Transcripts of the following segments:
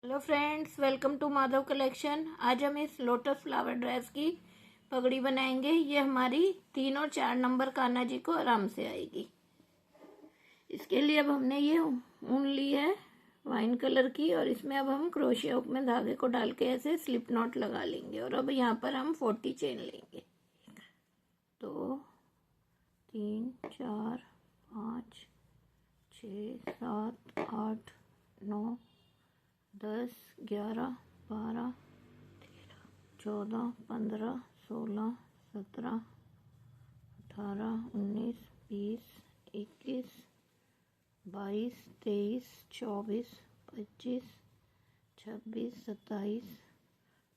Hello friends, welcome to Madhav collection. आज हम इस लोटस फ्लावर ड्रेस की पगड़ी बनाएंगे। ये हमारी 3 और 4 नंबर कान्हा जी को आराम से आएगी। इसके लिए अब हमने ये ऊन ली है वाइन कलर की, और इसमें अब हम क्रोशिया हुक में धागे को डाल के ऐसे स्लिप नॉट लगा लेंगे। और अब यहाँ पर हम 40 चेन लेंगे। 2 3 4 5 6 7 8 9 10 11 12 14 15 16 17 18 19 20 21 22 23 24 25 26 27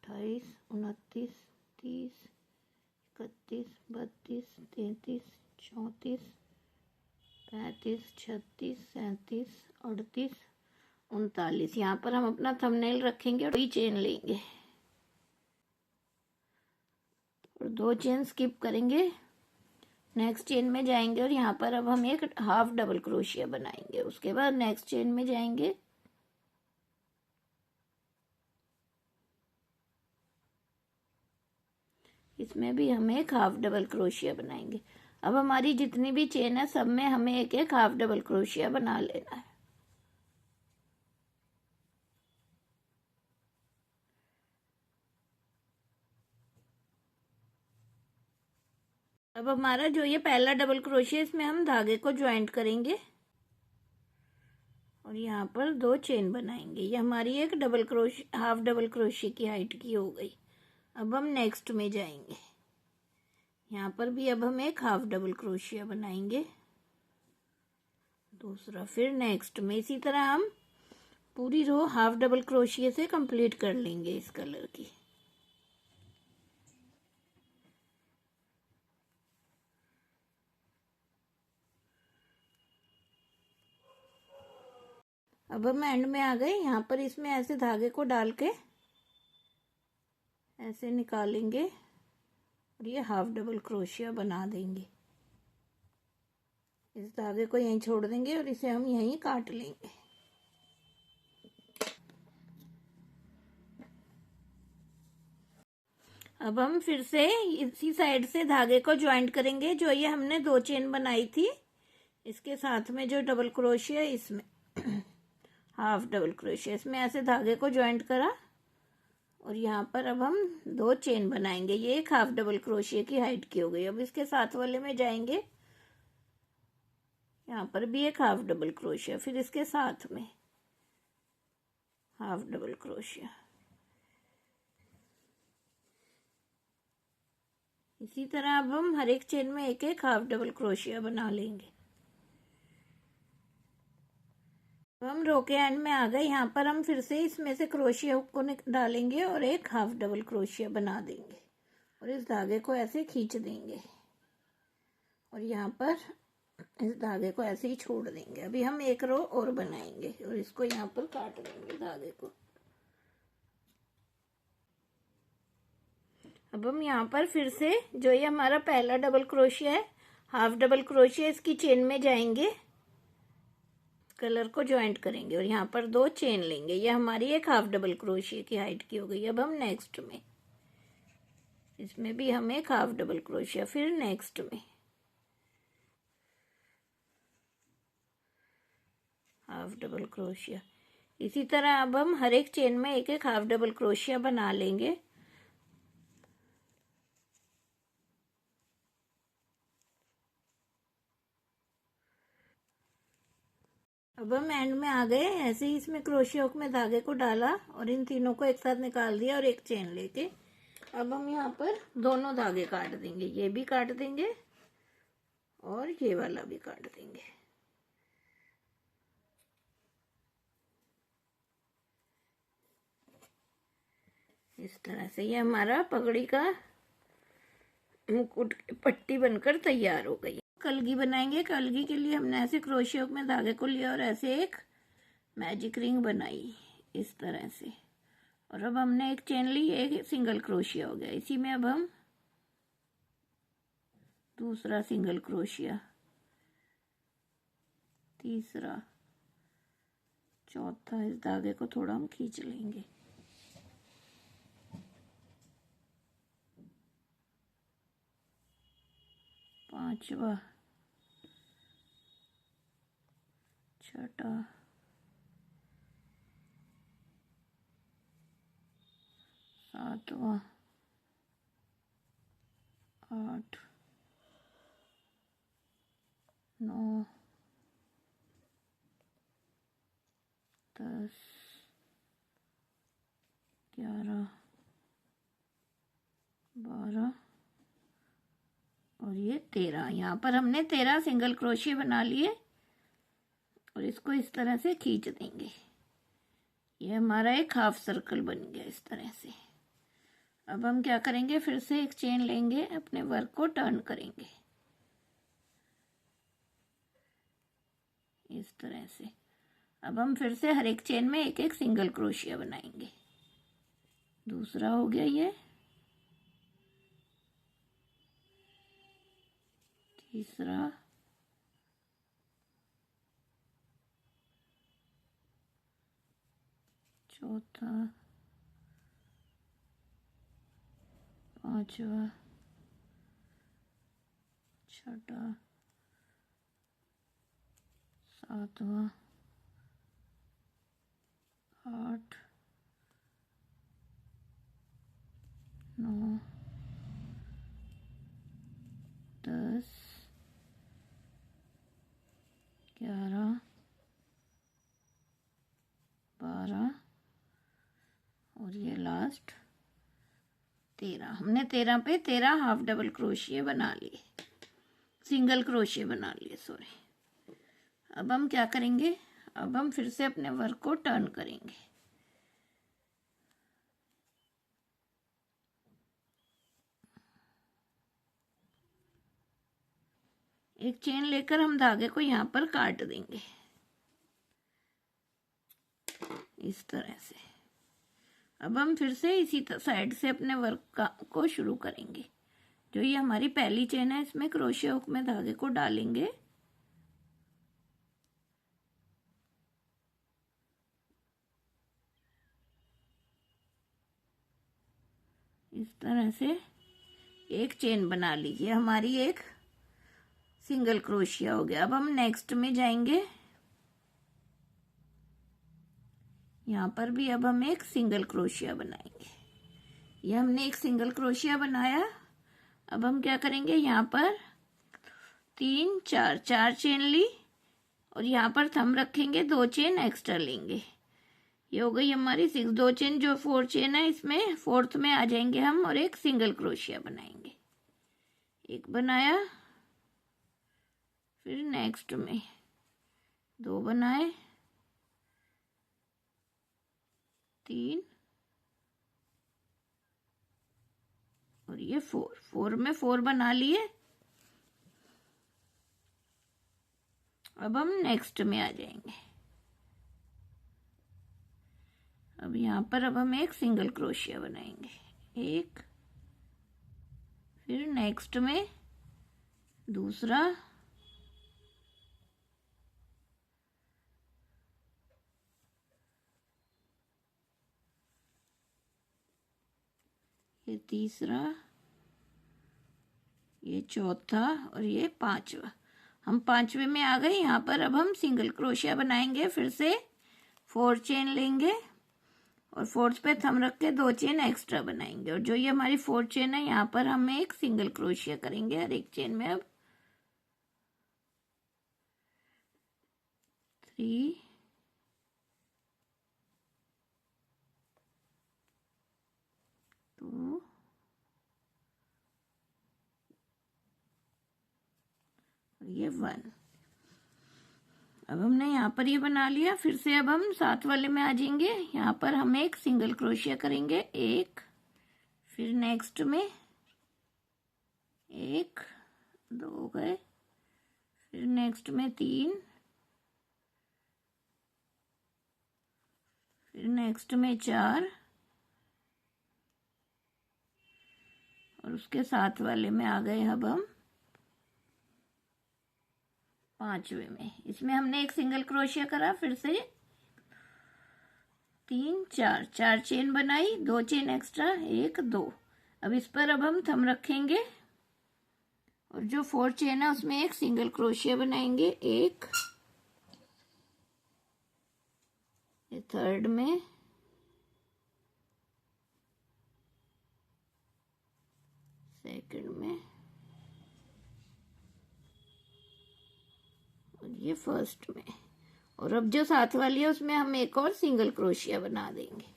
28 29 30 31 32 33 34 35 36 37 38 39। यहाँ पर हम अपना थंबनेल रखेंगे और 2 चेन लेंगे और 2 चेन स्किप करेंगे। नेक्स्ट चेन में जाएंगे और यहाँ पर अब हम एक हाफ डबल क्रोशिया बनाएंगे। उसके बाद नेक्स्ट चेन में जाएंगे, इसमें भी हम एक हाफ डबल क्रोशिया बनाएंगे। अब हमारी जितनी भी चेन है सब में हमें एक एक हाफ डबल क्रोशिया बना लेना है। अब हमारा जो ये पहला डबल क्रोशिया, इसमें हम धागे को ज्वाइंट करेंगे और यहाँ पर 2 चेन बनाएंगे। ये हमारी एक double crochet, half double crochet की हाइट की हो गई। अब हम नेक्स्ट में जाएंगे, यहाँ पर भी अब हम एक हाफ डबल क्रोशिया बनाएंगे दूसरा। फिर नेक्स्ट में इसी तरह हम पूरी रो हाफ डबल क्रोशिया से कंप्लीट कर लेंगे इस कलर की। अब हम एंड में आ गए। यहाँ पर इसमें ऐसे धागे को डाल के ऐसे निकालेंगे और ये हाफ डबल क्रोशिया बना देंगे। इस धागे को यहीं छोड़ देंगे और इसे हम यहीं काट लेंगे। अब हम फिर से इसी साइड से धागे को ज्वाइंट करेंगे। जो ये हमने 2 चेन बनाई थी, इसके साथ में जो डबल क्रोशिया, इसमें हाफ डबल क्रोशिया, इसमें ऐसे धागे को ज्वाइंट करा और यहाँ पर अब हम 2 चेन बनाएंगे। ये एक हाफ डबल क्रोशिया की हाइट की हो गई। अब इसके साथ वाले में जाएंगे, यहाँ पर भी एक हाफ डबल क्रोशिया, फिर इसके साथ में हाफ डबल क्रोशिया। इसी तरह अब हम हर एक चेन में एक एक हाफ डबल क्रोशिया बना लेंगे। अब हम रो के एंड में आ गए। यहाँ पर हम फिर से इसमें से क्रोशिया हुक को डालेंगे और एक हाफ डबल क्रोशिया बना देंगे और इस धागे को ऐसे खींच देंगे और यहाँ पर इस धागे को ऐसे ही छोड़ देंगे। अभी हम एक रो और बनाएंगे और इसको यहाँ पर काट देंगे धागे को। अब हम यहाँ पर फिर से जो ये हमारा पहला डबल क्रोशिया है, हाफ डबल क्रोशिया, इसकी चेन में जाएंगे, कलर को ज्वाइंट करेंगे और यहाँ पर 2 चेन लेंगे। ये हमारी एक हाफ डबल क्रोशिया की हाइट की हो गई। अब हम नेक्स्ट में, इसमें भी हम एक हाफ डबल क्रोशिया, फिर नेक्स्ट में हाफ डबल क्रोशिया। इसी तरह अब हम हर एक चेन में एक एक हाफ डबल क्रोशिया बना लेंगे। अब हम एंड में आ गए। ऐसे ही इसमें क्रोशिया हुक में धागे को डाला और इन तीनों को एक साथ निकाल दिया और एक चेन लेके अब हम यहाँ पर दोनों धागे काट देंगे। ये भी काट देंगे और ये वाला भी काट देंगे। इस तरह से ये हमारा पगड़ी का मुकुट पट्टी बनकर तैयार हो गई। कलगी बनाएंगे। कलगी के लिए हमने ऐसे क्रोशिया हुक में धागे को लिया और ऐसे एक मैजिक रिंग बनाई इस तरह से। और अब हमने एक चेन ली, एक सिंगल क्रोशिया हो गया। इसी में अब हम दूसरा सिंगल क्रोशिया, तीसरा, चौथा, इस धागे को थोड़ा हम खींच लेंगे। पांचवा, छठा, सातवां, 8, 9, 10, 11, 12 और ये 13। यहाँ पर हमने 13 सिंगल क्रोशिया बना लिए और इसको इस तरह से खींच देंगे। ये हमारा एक हाफ सर्कल बन गया इस तरह से। अब हम क्या करेंगे, फिर से एक चेन लेंगे, अपने वर्क को टर्न करेंगे इस तरह से। अब हम फिर से हर एक चेन में एक एक सिंगल क्रोशिया बनाएंगे। दूसरा हो गया ये, तीसरा, चौथा, पांचवा, छठा, सातवां, 8, 9, 10, 11, 12 और ये लास्ट 13। हमने 13 पे 13 हाफ डबल क्रोशिया बना लिए, सिंगल क्रोशिया बना लिए, सॉरी। अब हम क्या करेंगे, अब हम फिर से अपने वर्क को टर्न करेंगे। एक चेन लेकर हम धागे को यहाँ पर काट देंगे इस तरह से। अब हम फिर से इसी साइड से अपने वर्क को शुरू करेंगे। जो ये हमारी पहली चेन है, इसमें क्रोशिया हुक में धागे को डालेंगे, इस तरह से एक चेन बना लीजिए। हमारी एक सिंगल क्रोशिया हो गया। अब हम नेक्स्ट में जाएंगे, यहाँ पर भी अब हम एक सिंगल क्रोशिया बनाएंगे। ये हमने एक सिंगल क्रोशिया बनाया। अब हम क्या करेंगे, यहाँ पर 3, 4 चेन ली और यहाँ पर थंब रखेंगे, 2 चेन एक्स्ट्रा लेंगे। ये हो गई हमारी 6। 2 चेन जो 4 चेन है, इसमें 4th में आ जाएंगे हम और एक सिंगल क्रोशिया बनाएंगे। एक बनाया, फिर नेक्स्ट में 2 बनाए, 3 और ये 4 में 4 बना लिए। अब हम नेक्स्ट में आ जाएंगे। अब यहाँ पर अब हम एक सिंगल क्रोशिया बनाएंगे, एक, फिर नेक्स्ट में दूसरा, ये तीसरा, ये चौथा और ये पांचवा। हम पांचवे में आ गए। यहाँ पर अब हम सिंगल क्रोशिया बनाएंगे। फिर से 4 चेन लेंगे और 4th पे थंब रख के 2 चेन एक्स्ट्रा बनाएंगे। और जो ये हमारी 4 चेन है, यहाँ पर हम एक सिंगल क्रोशिया करेंगे हर एक चेन में। अब 3, 2 ये 1। अब हमने यहाँ पर ये बना लिया। फिर से अब हम 7 वाले में आ जाएंगे। यहाँ पर हम एक सिंगल क्रोशिया करेंगे, एक, फिर नेक्स्ट में 1, 2 गए, फिर नेक्स्ट में 3, फिर नेक्स्ट में 4 और उसके 7 वाले में आ गए अब हम 5वें में। इसमें हमने एक सिंगल क्रोशिया करा, फिर से 3 4 4 चेन बनाई, 2 चेन एक्स्ट्रा, 1 2। अब इस पर अब हम थंब रखेंगे और जो 4 चेन है उसमें एक सिंगल क्रोशिया बनाएंगे, 1, ये थर्ड में, सेकंड में और ये फर्स्ट में। और अब जो साथ वाली है उसमें हम एक और सिंगल क्रोशिया बना देंगे।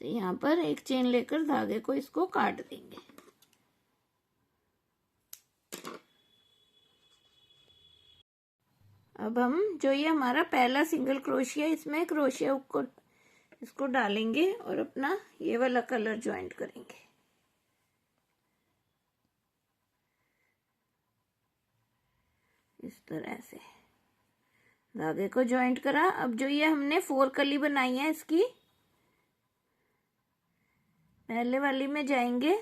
तो यहाँ पर एक चेन लेकर धागे को इसको काट देंगे। अब हम जो ये हमारा पहला सिंगल क्रोशिया, इसमें क्रोशिया को इसको डालेंगे और अपना ये वाला कलर ज्वाइंट करेंगे। इस तरह से धागे को ज्वाइंट करा। अब जो ये हमने 4 कली बनाई है इसकी पहले वाली में जाएंगे,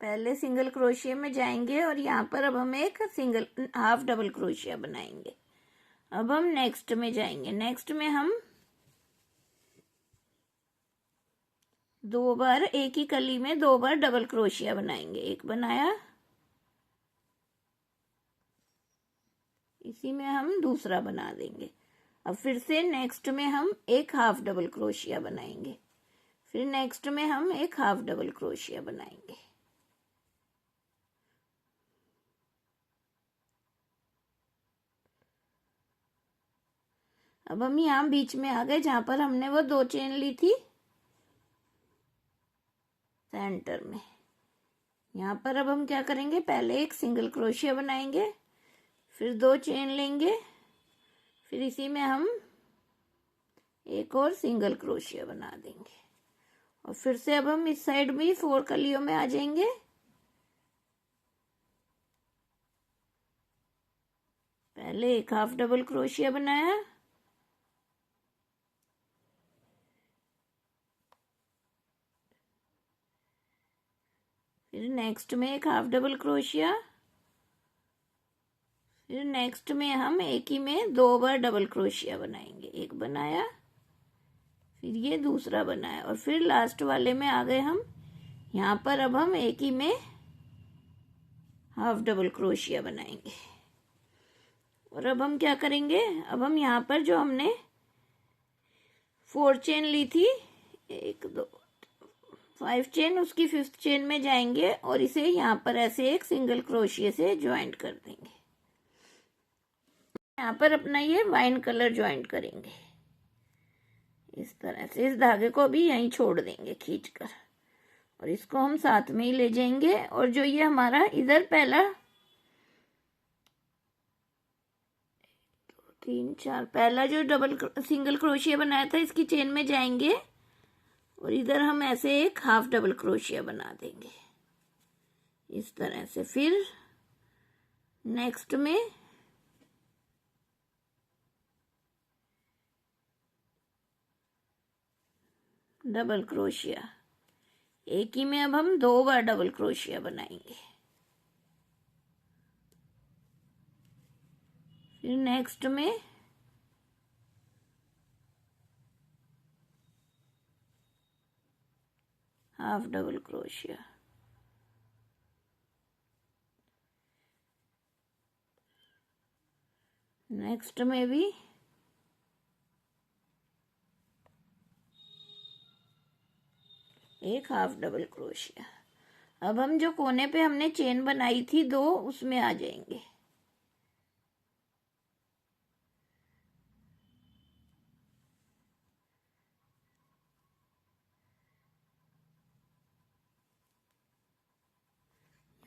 पहले सिंगल क्रोशिया में जाएंगे और यहाँ पर अब हम एक सिंगल हाफ डबल क्रोशिया बनाएंगे। अब हम नेक्स्ट में जाएंगे। नेक्स्ट में हम 2 बार एक ही कली में 2 बार डबल क्रोशिया बनाएंगे। एक बनाया, इसी में हम दूसरा बना देंगे। अब फिर से नेक्स्ट में हम एक हाफ डबल क्रोशिया बनाएंगे, फिर नेक्स्ट में हम एक हाफ डबल क्रोशिया बनाएंगे। अब हम यहाँ बीच में आ गए जहां पर हमने वो 2 चेन ली थी सेंटर में। यहाँ पर अब हम क्या करेंगे, पहले एक सिंगल क्रोशिया बनाएंगे, फिर 2 चेन लेंगे, फिर इसी में हम एक और सिंगल क्रोशिया बना देंगे। और फिर से अब हम इस साइड में 4 कलियों में आ जाएंगे। पहले एक हाफ डबल क्रोशिया बनाया, फिर नेक्स्ट में एक हाफ डबल क्रोशिया, फिर नेक्स्ट में हम एक ही में 2 बार डबल क्रोशिया बनाएंगे। एक बनाया, फिर ये दूसरा बनाया और फिर लास्ट वाले में आ गए हम। यहाँ पर अब हम एक ही में हाफ डबल क्रोशिया बनाएंगे। और अब हम क्या करेंगे, अब हम यहाँ पर जो हमने 4 चेन ली थी, 1 2 5 चेन, उसकी 5th चेन में जाएंगे और इसे यहाँ पर ऐसे एक सिंगल क्रोशिया से ज्वाइंट कर देंगे। यहाँ पर अपना ये वाइन कलर ज्वाइंट करेंगे इस तरह से। इस धागे को भी यहीं छोड़ देंगे खींचकर और इसको हम साथ में ही ले जाएंगे। और जो ये हमारा इधर पहला 3 4 पहला जो डबल सिंगल क्रोशिया बनाया था, इसकी चेन में जाएंगे और इधर हम ऐसे एक हाफ डबल क्रोशिया बना देंगे इस तरह से। फिर नेक्स्ट में डबल क्रोशिया, एक ही में अब हम 2 बार डबल क्रोशिया बनाएंगे। फिर नेक्स्ट में हाफ डबल क्रोशिया, नेक्स्ट में भी एक हाफ डबल क्रोशिया। अब हम जो कोने पे हमने चेन बनाई थी 2, उसमें आ जाएंगे।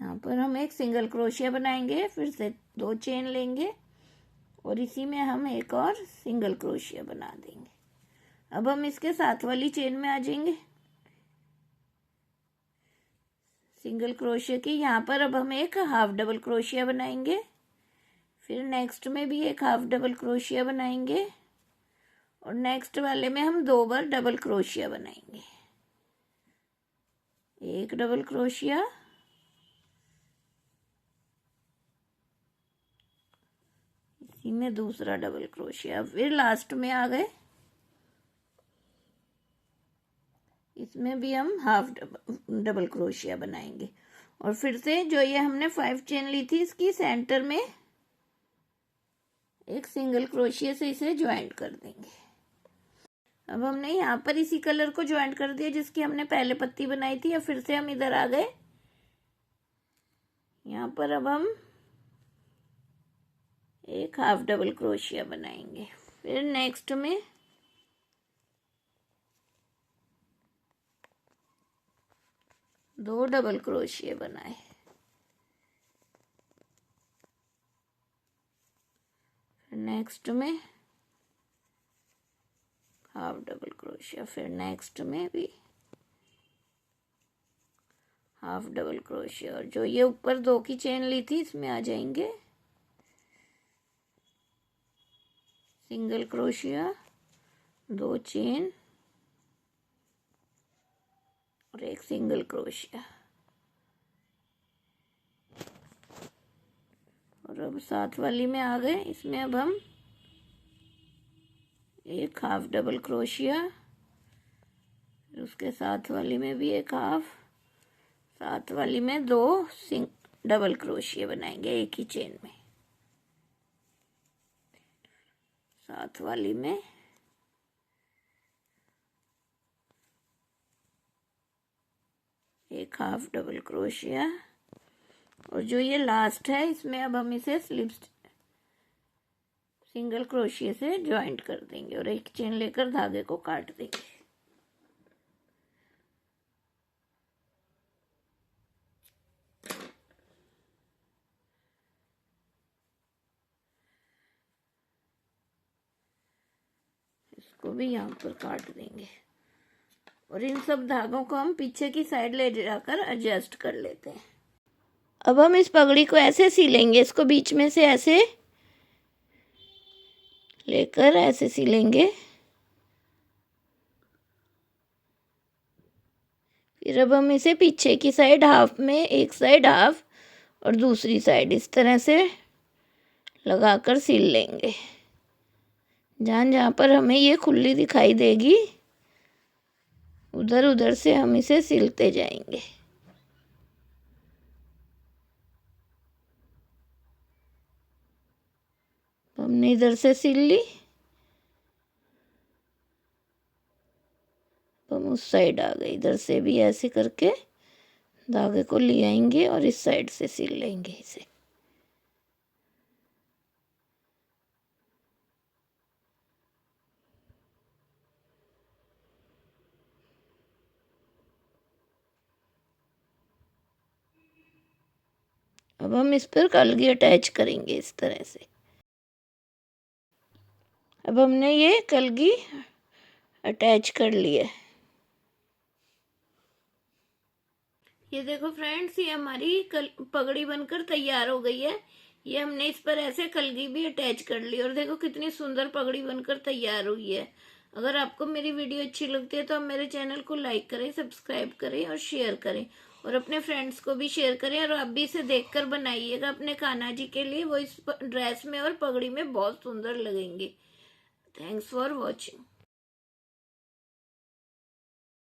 यहाँ पर हम एक सिंगल क्रोशिया बनाएंगे, फिर से 2 चेन लेंगे और इसी में हम एक और सिंगल क्रोशिया बना देंगे। अब हम इसके साथ वाली चेन में आ जाएंगे सिंगल क्रोशिया की। यहाँ पर अब हम एक हाफ डबल क्रोशिया बनाएंगे, फिर नेक्स्ट में भी एक हाफ डबल क्रोशिया बनाएंगे और नेक्स्ट वाले में हम 2 बार डबल क्रोशिया बनाएंगे। एक डबल क्रोशिया, इसी में दूसरा डबल क्रोशिया, फिर लास्ट में आ गए, इसमें भी हम हाफ डबल क्रोशिया बनाएंगे। और फिर से जो ये हमने 5 चेन ली थी, इसकी सेंटर में एक सिंगल क्रोशिया से इसे ज्वाइंट कर देंगे। अब हमने यहाँ पर इसी कलर को ज्वाइंट कर दिया जिसकी हमने पहले पत्ती बनाई थी। अब फिर से हम इधर आ गए, यहाँ पर अब हम एक हाफ डबल क्रोशिया बनाएंगे। फिर नेक्स्ट में दो डबल क्रोशिया बनाए, फिर नेक्स्ट में हाफ डबल क्रोशिया, फिर नेक्स्ट में भी हाफ डबल क्रोशिया। और जो ये ऊपर 2 की चेन ली थी इसमें आ जाएंगे सिंगल क्रोशिया, 2 चेन और एक सिंगल क्रोशिया। और अब साथ वाली में आ गए, इसमें अब हम एक हाफ डबल क्रोशिया, उसके साथ वाली में भी एक हाफ, साथ वाली में 2 डबल क्रोशिया बनाएंगे एक ही चेन में, साथ वाली में एक हाफ डबल क्रोशिया। और जो ये लास्ट है इसमें अब हम इसे स्लिप सिंगल क्रोशिया से ज्वाइंट कर देंगे और एक चेन लेकर धागे को काट देंगे। इसको भी यहाँ पर काट देंगे और इन सब धागों को हम पीछे की साइड ले जाकर एडजस्ट कर लेते हैं। अब हम इस पगड़ी को ऐसे सिलेंगे, इसको बीच में से ऐसे लेकर ऐसे सिलेंगे। फिर अब हम इसे पीछे की साइड हाफ में, एक साइड हाफ और दूसरी साइड इस तरह से लगाकर सिल लेंगे। जहाँ जहाँ पर हमें ये खुली दिखाई देगी उधर उधर से हम इसे सिलते जाएंगे। हमने इधर से सिल ली, हम उस साइड आ गए, इधर से भी ऐसे करके धागे को ले आएंगे और इस साइड से सिल लेंगे इसे। अब हम इस पर कलगी अटैच करेंगे इस तरह से। अब हमने ये कलगी अटैच कर लिया। ये देखो फ्रेंड्स, ये हमारी पगड़ी बनकर तैयार हो गई है। ये हमने इस पर ऐसे कलगी भी अटैच कर ली और देखो कितनी सुंदर पगड़ी बनकर तैयार हुई है। अगर आपको मेरी वीडियो अच्छी लगती है तो आप मेरे चैनल को लाइक करें, सब्सक्राइब करें और शेयर करें और अपने फ्रेंड्स को भी शेयर करें। और आप भी इसे देखकर बनाइएगा अपने कान्हा जी के लिए, वो इस ड्रेस में और पगड़ी में बहुत सुंदर लगेंगे। Thanks for watching.